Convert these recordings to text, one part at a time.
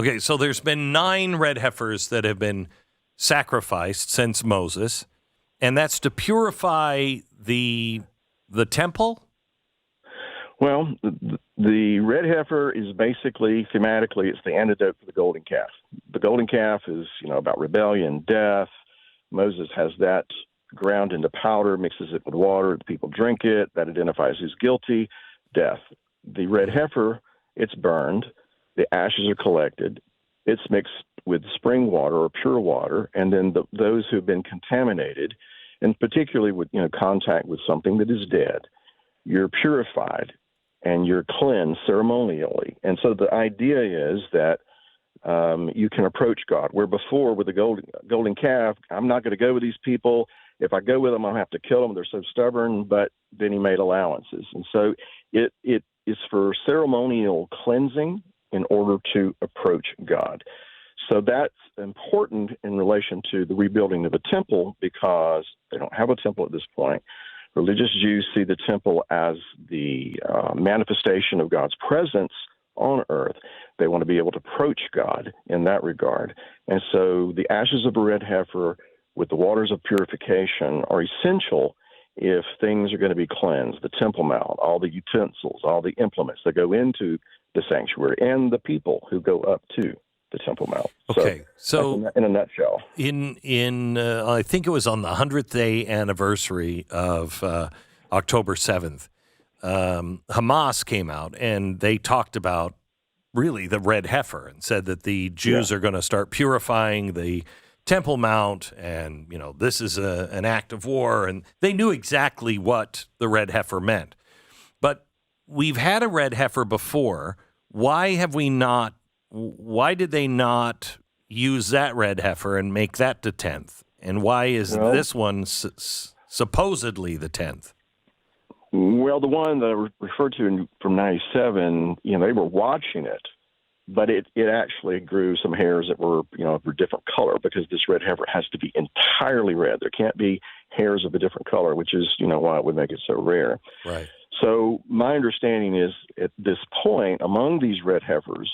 Okay, so there's been 9 red heifers that have been sacrificed since Moses, and that's to purify the temple? Well, the red heifer is basically, thematically, it's the antidote for the golden calf. The golden calf is, about rebellion, death. Moses has that ground into powder, mixes it with water. The people drink it. That identifies who's guilty, death. The red heifer, it's burned. The ashes are collected. It's mixed with spring water or pure water. And then those who've been contaminated, and particularly with, contact with something that is dead, you're purified and you're cleansed ceremonially. And so the idea is that you can approach God, where before with the golden calf, I'm not going to go with these people. If I go with them, I'll have to kill them. They're so stubborn. But then he made allowances. And so it is for ceremonial cleansing in order to approach God. So that's important in relation to the rebuilding of the temple, because they don't have a temple at this point. Religious Jews see the temple as the manifestation of God's presence on earth. They want to be able to approach God in that regard. And so the ashes of a red heifer with the waters of purification are essential if things are going to be cleansed. The Temple Mount, all the utensils, all the implements that go into the sanctuary, and the people who go up to the Temple Mount. Okay, so in a nutshell, in I think it was on the 100th day anniversary of October 7th, Hamas came out and they talked about really the red heifer and said that the Jews are going to start purifying the Temple Mount, and this is an act of war, and they knew exactly what the red heifer meant. But we've had a red heifer before. Why did they not use that red heifer and make that the 10th? And why is this one supposedly the 10th? Well, the one that I referred to from 97, they were watching it, but it actually grew some hairs that were, of a different color, because this red heifer has to be entirely red. There can't be hairs of a different color, which is, why it would make it so rare. Right. So my understanding is at this point, among these red heifers,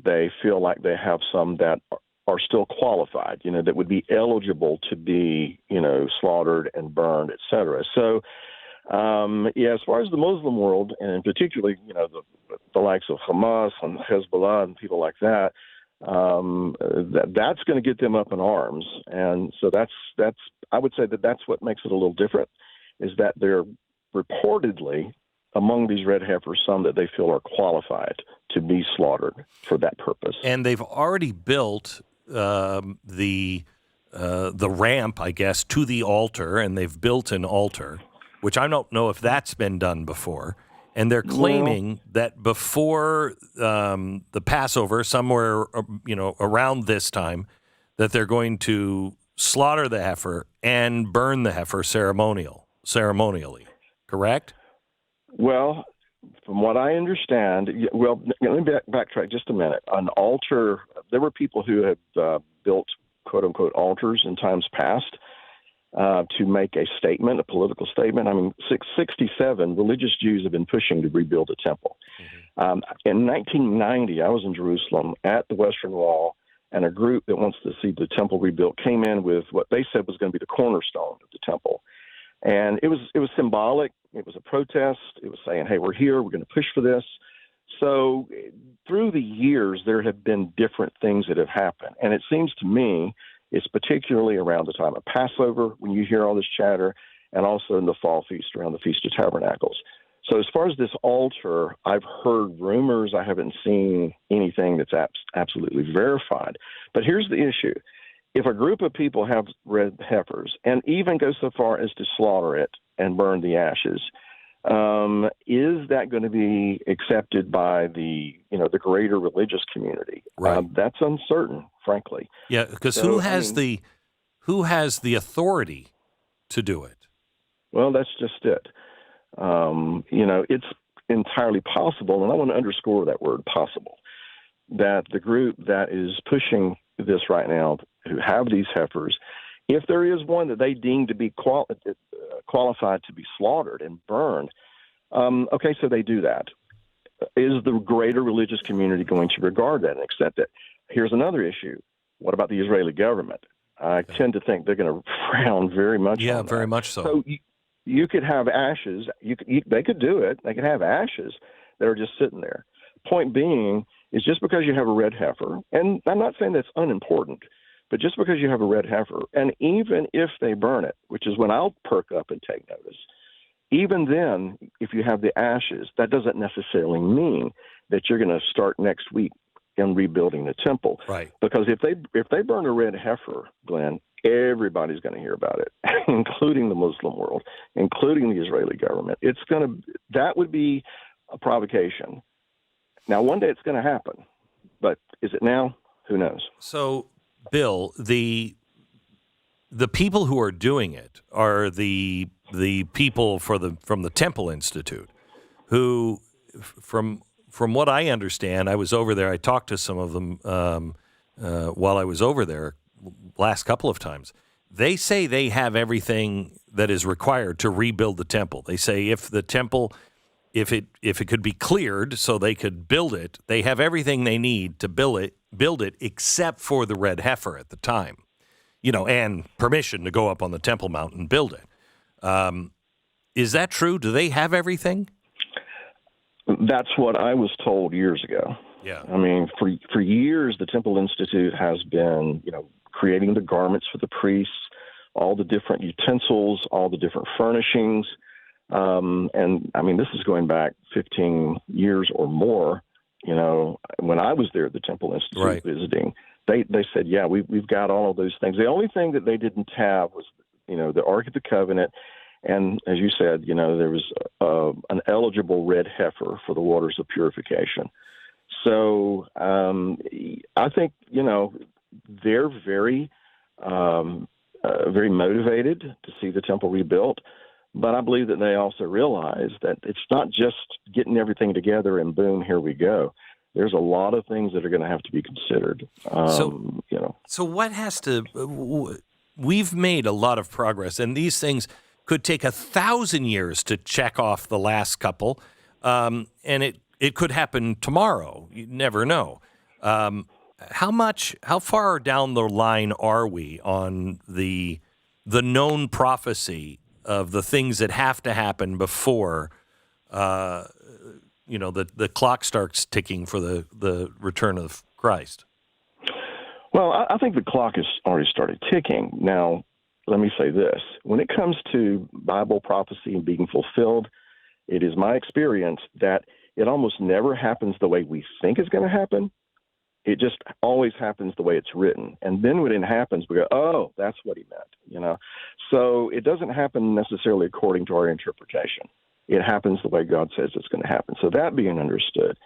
they feel like they have some that are still qualified, that would be eligible to be, slaughtered and burned, et cetera. So, as far as the Muslim world, and particularly, the likes of Hamas and Hezbollah and people like that, that's going to get them up in arms. And so that's I would say that's what makes it a little different, is that they're reportedly among these red heifers some that they feel are qualified to be slaughtered for that purpose. And they've already built the ramp, I guess, to the altar, and they've built an altar, which I don't know if that's been done before. And they're claiming that before the Passover, somewhere around this time, that they're going to slaughter the heifer and burn the heifer ceremonially. Correct? Well, from what I understand, let me backtrack just a minute. An altar, there were people who had built quote-unquote altars in times past to make a statement, a political statement. I mean, 67, religious Jews have been pushing to rebuild the temple. Mm-hmm. In 1990, I was in Jerusalem at the Western Wall, and a group that wants to see the temple rebuilt came in with what they said was going to be the cornerstone of the temple. And it was symbolic. It was a protest. It was saying, hey, we're here. We're going to push for this. So through the years, there have been different things that have happened. And it seems to me it's particularly around the time of Passover when you hear all this chatter, and also in the fall feast around the Feast of Tabernacles. So as far as this altar, I've heard rumors. I haven't seen anything that's absolutely verified. But here's the issue. If a group of people have red heifers and even go so far as to slaughter it and burn the ashes, is that going to be accepted by the greater religious community? Right. That's uncertain, frankly. Yeah, because who has the authority to do it? Well, that's just it. It's entirely possible, and I want to underscore that word "possible," that the group that is pushing this right now, who have these heifers, if there is one that they deem to be qualified to be slaughtered and burned, okay, so they do that. is the greater religious community going to regard that and accept it? Here's another issue. What about the Israeli government? I tend to think they're going to frown very much on that. Very much so. So you could have ashes. They could do it. They could have ashes that are just sitting there. Point being is just because you have a red heifer, and I'm not saying that's unimportant, but just because you have a red heifer, and even if they burn it, which is when I'll perk up and take notice, even then, if you have the ashes, that doesn't necessarily mean that you're going to start next week in rebuilding the temple. Right. Because if they burn a red heifer, Glenn, everybody's going to hear about it, including the Muslim world, including the Israeli government. That would be a provocation. Now, one day it's going to happen, but is it now? Who knows? So, Bill, the people who are doing it are the people from the Temple Institute, who, from what I understand, I was over there. I talked to some of them while I was over there last couple of times. They say they have everything that is required to rebuild the temple. They say if the temple, if it could be cleared so they could build it, they have everything they need to build it, except for the red heifer at the time, and permission to go up on the Temple Mount and build it. Is that true? Do they have everything? That's what I was told years ago. Yeah. I mean, for years, the Temple Institute has been, creating the garments for the priests, all the different utensils, all the different furnishings. And I mean, this is going back 15 years or more. When I was there at the Temple Institute visiting, they said, yeah, we've got all of those things. The only thing that they didn't have was, the Ark of the Covenant. And as you said, there was an eligible red heifer for the waters of purification. So I think, they're very, very motivated to see the temple rebuilt. But I believe that they also realize that it's not just getting everything together and boom, here we go. There's a lot of things that are going to have to be considered. So what has to? We've made a lot of progress, and these things could take 1,000 years to check off the last couple, and it could happen tomorrow. You never know. How far down the line are we on the known prophecy of the things that have to happen before, the clock starts ticking for the return of Christ? Well, I think the clock has already started ticking. Now, let me say this. When it comes to Bible prophecy and being fulfilled, it is my experience that it almost never happens the way we think it's going to happen. It just always happens the way it's written. And then when it happens, we go, oh, that's what he meant, So it doesn't happen necessarily according to our interpretation. It happens the way God says it's going to happen. So that being understood,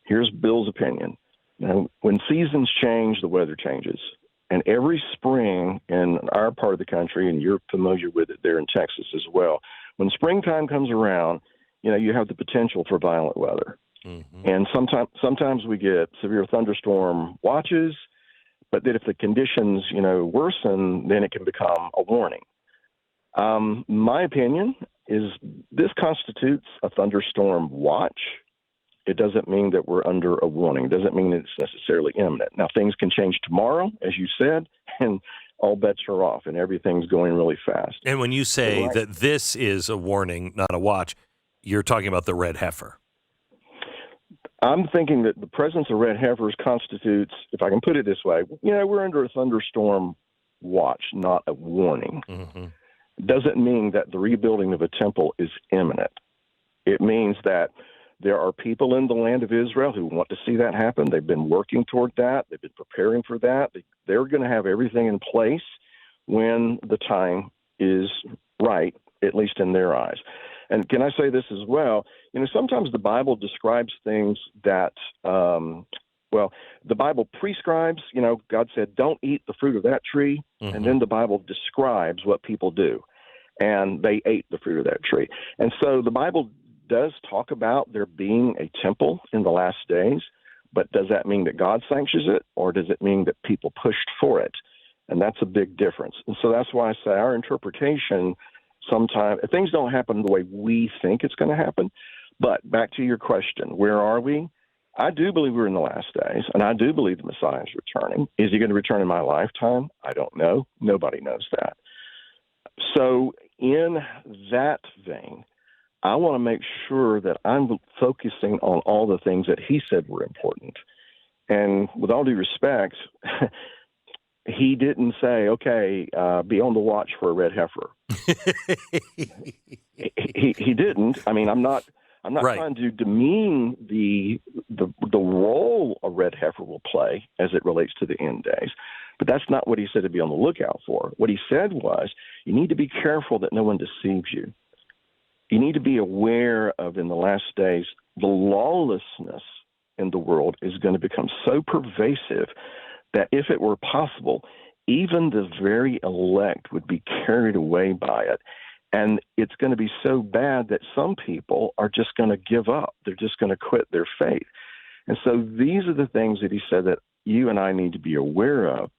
here's Bill's opinion. When seasons change, the weather changes. And every spring in our part of the country, and you're familiar with it there in Texas as well, when springtime comes around, you have the potential for violent weather. Mm-hmm. And sometimes we get severe thunderstorm watches, but then if the conditions, worsen, then it can become a warning. My opinion is this constitutes a thunderstorm watch. It doesn't mean that we're under a warning. It doesn't mean it's necessarily imminent. Now, things can change tomorrow, as you said, and all bets are off, and everything's going really fast. And when you say that this is a warning, not a watch, you're talking about the red heifer. I'm thinking that the presence of red heifers constitutes, if I can put it this way, we're under a thunderstorm watch, not a warning. Mm-hmm. Doesn't mean that the rebuilding of a temple is imminent. It means that there are people in the land of Israel who want to see that happen. They've been working toward that. They've been preparing for that. They're going to have everything in place when the time is right, at least in their eyes. And can I say this as well? Sometimes the Bible describes things that, the Bible prescribes, God said, don't eat the fruit of that tree. Mm-hmm. And then the Bible describes what people do. And they ate the fruit of that tree. And so the Bible does talk about there being a temple in the last days, but does that mean that God sanctions it, or does it mean that people pushed for it? And that's a big difference. And so that's why I say our interpretation sometimes things don't happen the way we think it's going to happen, But back to your question, where are we? I do believe we're in the last days, and I do believe the Messiah is returning. Is he going to return in my lifetime? I don't know. Nobody knows that. So in that vein, I want to make sure that I'm focusing on all the things that he said were important. And with all due respect, he didn't say, okay, be on the watch for a red heifer. he didn't. I mean, I'm not Right. trying to demean the role a red heifer will play as it relates to the end days. But that's not what he said to be on the lookout for. What he said was, you need to be careful that no one deceives you. You need to be aware of, in the last days, the lawlessness in the world is going to become so pervasive that if it were possible, even the very elect would be carried away by it. And it's going to be so bad that some people are just going to give up. They're just going to quit their faith. And so these are the things that he said that you and I need to be aware of.